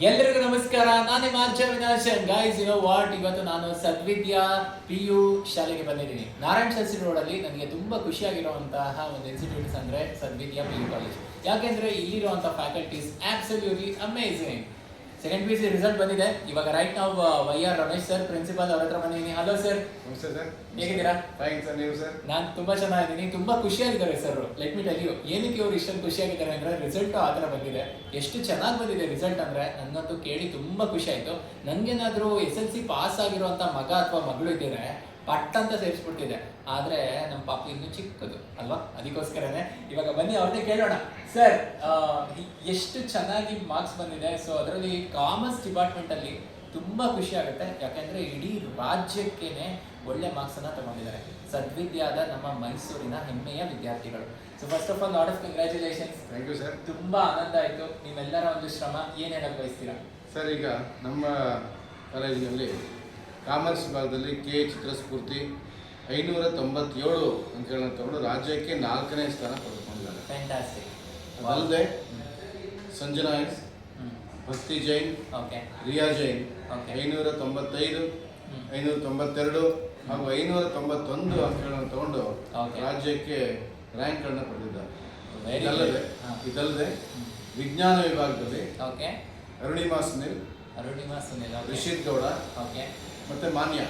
ಎಲ್ಲರಿಗೂ ನಮಸ್ಕಾರ. ನಾನೇ ಮಾರ್ಚ ವಿನಾಶನ್. ಗೈಸ್, ಯು ನೋ ವಾಟ್, ಇವತ್ತು ನಾನು ಸದ್ವಿದ್ಯಾ PU ಶಾಲೆಗೆ ಬಂದಿದ್ದೀನಿ. ನಾರಾಯಣ ಶಾಸ್ತ್ರಿ ರೋಡಲ್ಲಿ. ನನಗೆ ತುಂಬ ಖುಷಿಯಾಗಿರುವಂತಹ ಒಂದು ಇನ್ಸ್ಟಿಟ್ಯೂಟ್ಸ್ ಅಂದರೆ ಸದ್ವಿದ್ಯಾ PU ಕಾಲೇಜ್. ಯಾಕೆಂದರೆ ಇಲ್ಲಿರುವಂಥ faculties absolutely amazing. Second PUC result ಬಂದಿದೆ. ಇವಾಗ ರೈಟ್ ನಾವು YR ರಮೇಶ್ ಸರ್ ಪ್ರಿನ್ಸಿಪಾಲ್ ಅವ್ರ ಹತ್ರ ಬಂದಿದ್ದೀನಿ. Hello sir. ನಮಸ್ತೆ ಸರ್. ಹೇಗಿದ್ದೀರಾ? ಫೈನ್ ಸರ್, ನೀವು ಸರ್? ನಾನು ತುಂಬ ಚೆನ್ನಾಗಿದ್ದೀನಿ. ತುಂಬ ಖುಷಿಯಾಗಿದ್ದಾರೆ sir. Let me tell you, ಏನಕ್ಕೆ ಇವರು ಇಷ್ಟೊಂದು ಖುಷಿಯಾಗಿದ್ದಾರೆ ಅಂದರೆ ರಿಸಲ್ಟ್ ಆ ಥರ ಬಂದಿದೆ. ಎಷ್ಟು ಚೆನ್ನಾಗಿ ಬಂದಿದೆ ರಿಸಲ್ಟ್ ಅಂದರೆ ನನಗಂತೂ ಕೇಳಿ ತುಂಬ ಖುಷಿ ಆಯಿತು. ನನಗೇನಾದರೂ SLC ಪಾಸ್ ಆಗಿರುವಂಥ ಮಗ ಅಥವಾ ಮಗಳು ಇದ್ದರೆ ಪಟ್ ಅಂತ ಸೇರಿಸ್ಬಿಡ್ತಿದೆ. ಆದರೆ ನಮ್ಮ ಪಾಪ ಇನ್ನೂ ಚಿಕ್ಕದು ಅಲ್ವಾ, ಅದಕ್ಕೋಸ್ಕರನೇ ಇವಾಗ ಬನ್ನಿ ಅವ್ರನ್ನೇ ಕೇಳೋಣ. ಸರ್, ಎಷ್ಟು ಚೆನ್ನಾಗಿ ಮಾರ್ಕ್ಸ್ ಬಂದಿದೆ. ಸೊ ಅದರಲ್ಲಿ ಕಾಮರ್ಸ್ ಡಿಪಾರ್ಟ್ಮೆಂಟಲ್ಲಿ ತುಂಬ ಖುಷಿ ಆಗುತ್ತೆ. ಯಾಕೆಂದರೆ ಇಡೀ ರಾಜ್ಯಕ್ಕೇ ಒಳ್ಳೆ ಮಾರ್ಕ್ಸನ್ನು ತಗೊಂಡಿದ್ದಾರೆ. ಸದ್ವಿದ್ಯಾದ ನಮ್ಮ ಮೈಸೂರಿನ ಹೆಮ್ಮೆಯ ವಿದ್ಯಾರ್ಥಿಗಳು. So first of all lot of congratulations. Thank you sir. ತುಂಬ ಆನಂದ ಆಯಿತು. ನೀವೆಲ್ಲರ ಒಂದು ಶ್ರಮ ಏನು ಹೇಳಕ್ಕೆ ಬಯಸ್ತೀರಾ ಸರ್? ಈಗ ನಮ್ಮ ಕಾಲೇಜಿನಲ್ಲಿ ಕಾಮರ್ಸ್ ವಿಭಾಗದಲ್ಲಿ ಕೆ ಚಿತ್ರಸ್ಫೂರ್ತಿ 597 ಅಂಕಗಳನ್ನು ತಗೊಂಡು ರಾಜ್ಯಕ್ಕೆ 4ನೇ ಸ್ಥಾನ ಪಡೆದುಕೊಂಡಿದ್ದಾರೆ. ಫ್ಯಾಂಟಾಸ್ಟಿಕ್. ಅದಲ್ಲದೆ ಸಂಜನಾ ಎಸ್, ಭಕ್ತಿ ಜೈನ್, ಓಕೆ, ರಿಯಾ ಜೈನ್ ಓಕೆ, 595, 592 ಹಾಗೂ 591 ಅಂಕಗಳನ್ನು ತಗೊಂಡು ಓಕೆ, ರಾಜ್ಯಕ್ಕೆ ರ್ಯಾಂಕ್ಗಳನ್ನು ಪಡೆದಿದ್ದಾರೆ. ವೆರಿ ಇದಲ್ಲದೆ ವಿಜ್ಞಾನ ವಿಭಾಗದಲ್ಲಿ ಓಕೆ, ಅರುಣಿಮಾ ಸುನಿಲ್, ಸುನಿಲ್, ರಿಷಿತ್ ಗೌಡ ಓಕೆ, ಮತ್ತೆ ಮಾನ್ಯ,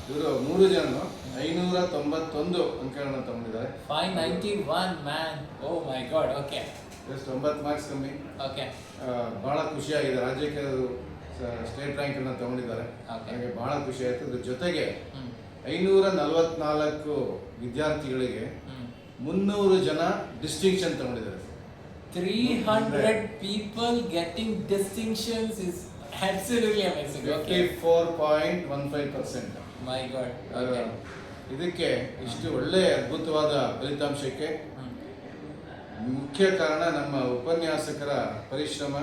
ಇವರು 3 ಜನರು 591 ಅಂಕಗಳನ್ನು ತಗೊಂಡಿದ್ದಾರೆ. 591 ಮ್ಯಾನ್. ಓ ಮೈ ಗಾಡ್. ಓಕೆ, ಜಸ್ಟ್ 9 ಮಾರ್ಕ್ಸ್ ಕಮ್ಮಿ. ಓಕೆ, ಬಹಳ ಖುಷಿಯಾಗಿದೆ. ರಾಜ್ಯಕ್ಕೆ ಸ್ಟೇಟ್ ರ್ಯಾಂಕನ್ನು ತಗೊಂಡಿದ್ದಾರೆ. ಓಕೆ, ನನಗೆ ಬಹಳ ಖುಷಿ ಆಯಿತು. ಅದ್ರ ಜೊತೆಗೆ 544 ವಿದ್ಯಾರ್ಥಿಗಳಿಗೆ 300 ಜನ ಡಿಸ್ಟಿಂಕ್ಷನ್ ತಗೊಂಡಿದ್ದಾರೆ. 300 people getting distinctions is absolutely amazing. Okay, 54.15%. my god. Okay, ಇದಕ್ಕೆ ಇಷ್ಟು ಒಳ್ಳೆಯ ಅದ್ಭುತವಾದ ಫಲಿತಾಂಶಕ್ಕೆ ಮುಖ್ಯ ಕಾರಣ ನಮ್ಮ ಉಪನ್ಯಾಸಕರ ಪರಿಶ್ರಮ,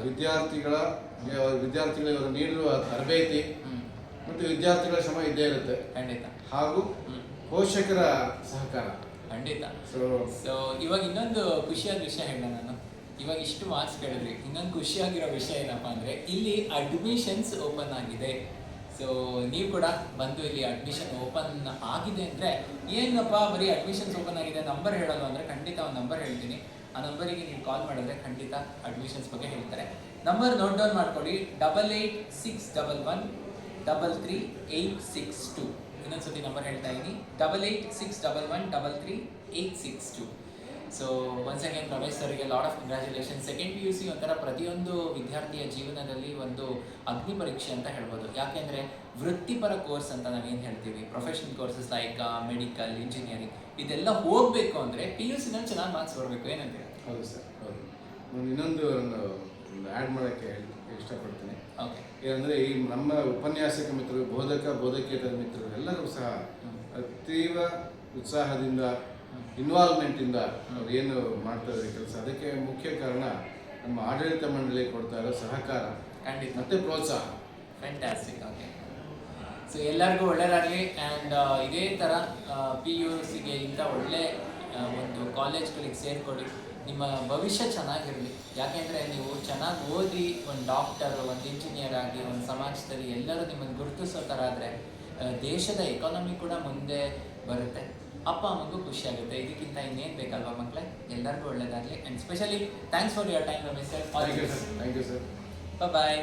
ವಿದ್ಯಾರ್ಥಿಗಳಿಗೆ ಅವರು ನೀಡುವ ತರಬೇತಿ ಮತ್ತು ವಿದ್ಯಾರ್ಥಿಗಳ ಶ್ರಮ ಇದ್ದೇ ಇರುತ್ತೆ ಖಂಡಿತ, ಹಾಗೂ ಪೋಷಕರ ಸಹಕಾರ ಖಂಡಿತ. ಸೊ ಇವಾಗ ಇನ್ನೊಂದು ಖುಷಿಯಾದ ವಿಷಯ ಹೇಳ. ನಾನು ಇವಾಗ ಇಷ್ಟು ಮಾರ್ಕ್ಸ್ ಕೇಳಿದ್ರಿ, ಇನ್ನೊಂದು ಖುಷಿಯಾಗಿರೋ ವಿಷಯ ಏನಪ್ಪ ಅಂದರೆ ಇಲ್ಲಿ ಅಡ್ಮಿಷನ್ಸ್ ಓಪನ್ ಆಗಿದೆ. ಸೊ ನೀವು ಕೂಡ ಬಂದು ಇಲ್ಲಿ ಅಡ್ಮಿಷನ್ ಓಪನ್ ಆಗಿದೆ ಅಂದರೆ ಏನಪ್ಪ ಬರೀ ಅಡ್ಮಿಷನ್ಸ್ ಓಪನ್ ಆಗಿದೆ ನಂಬರ್ ಹೇಳೋದು ಅಂದರೆ ಖಂಡಿತ ಒಂದು ನಂಬರ್ ಹೇಳ್ತೀನಿ. ಆ ನಂಬರಿಗೆ ನೀವು ಕಾಲ್ ಮಾಡಿದ್ರೆ ಖಂಡಿತ ಅಡ್ಮಿಷನ್ಸ್ ಬಗ್ಗೆ ಹೇಳ್ತಾರೆ. ನಂಬರ್ ನೋಟ್ ಡೌನ್ ಮಾಡ್ಕೊಳ್ಳಿ. 8861333862. ಇನ್ನೊಂದ್ಸತಿ ನಂಬರ್ ಹೇಳ್ತಾ ಇದ್ದೀನಿ, 8861133862. ಸೊ ಒನ್ಸ್ ಅಗೇನ್ ರಮೇಶ್ ಸರ್ಗೆ lot of congratulation. Second PUC ಒಂಥರ ಪ್ರತಿಯೊಂದು ವಿದ್ಯಾರ್ಥಿಯ ಜೀವನದಲ್ಲಿ ಒಂದು ಅಗ್ನಿ ಪರೀಕ್ಷೆ ಅಂತ ಹೇಳ್ಬೋದು. ಯಾಕೆಂದರೆ ವೃತ್ತಿಪರ ಕೋರ್ಸ್ ಅಂತ ನಾವೇನು ಹೇಳ್ತೀವಿ, professional courses like medical, engineering, ಇದೆಲ್ಲ ಹೋಗಬೇಕು ಅಂದರೆ PUCನಲ್ಲಿ ಚೆನ್ನಾಗಿ ಮಾರ್ಕ್ಸ್ ಬರಬೇಕು. ಏನಂತೀರ? ಹೌದು ಸರ್, ಹೌದು. ನಾನು ಇನ್ನೊಂದು ಆ್ಯಡ್ ಮಾಡೋಕ್ಕೆ ಇಷ್ಟಪಡ್ತೀನಿ. ಓಕೆ, ಏನಂದರೆ ಈ ನಮ್ಮ ಉಪನ್ಯಾಸಕ ಮಿತ್ರರು, ಬೋಧಕೇತರ ಮಿತ್ರರು ಎಲ್ಲರೂ ಸಹ ಅತೀವ ಉತ್ಸಾಹದಿಂದ, ಇನ್ವಾಲ್ವ್ಮೆಂಟಿಂದ ಅವ್ರು ಏನು ಮಾಡ್ತಾ ಇದ್ದಾರೆ ಕೆಲಸ, ಅದಕ್ಕೆ ಮುಖ್ಯ ಕಾರಣ ನಮ್ಮ ಆಡಳಿತ ಮಂಡಳಿ ಕೊಡ್ತಾ ಇರೋ ಸಹಕಾರ ಖಂಡಿತ ಮತ್ತು ಪ್ರೋತ್ಸಾಹ. ಫ್ಯಾಂಟಾಸ್ಟಿಕ್. ಓಕೆ, ಸೊ ಎಲ್ಲರಿಗೂ ಒಳ್ಳೆಯದಾಗಲಿ. ಆ್ಯಂಡ್ ಇದೇ ಥರ PUCಗೆ ಇಂಥ ಒಳ್ಳೆ ಒಂದು ಕಾಲೇಜ್ಗಳಿಗೆ ಸೇರಿಕೊಡಿ. ನಿಮ್ಮ ಭವಿಷ್ಯ ಚೆನ್ನಾಗಿರಲಿ. ಯಾಕೆಂದರೆ ನೀವು ಚೆನ್ನಾಗಿ ಓದಿ ಒಂದು ಡಾಕ್ಟರ್, ಒಂದು ಇಂಜಿನಿಯರ್ ಆಗಿ ಒಂದು ಸಮಾಜದಲ್ಲಿ ಎಲ್ಲರೂ ನಿಮ್ಮನ್ನು ಗುರುತಿಸೋ ಥರ ಆದರೆ ದೇಶದ ಎಕಾನಮಿ ಕೂಡ ಮುಂದೆ ಬರುತ್ತೆ. ಅಪ್ಪ ಅಮ್ಮಗೂ ಖುಷಿ ಆಗುತ್ತೆ. ಇದಕ್ಕಿಂತ ಇನ್ನೇನು ಬೇಕಲ್ವಾ ಮಕ್ಕಳೇ? ಎಲ್ಲರಿಗೂ ಒಳ್ಳೆಯದಾಗಲಿ. And specially thanks for your time Ramesh sir. Thank you sir. Bye.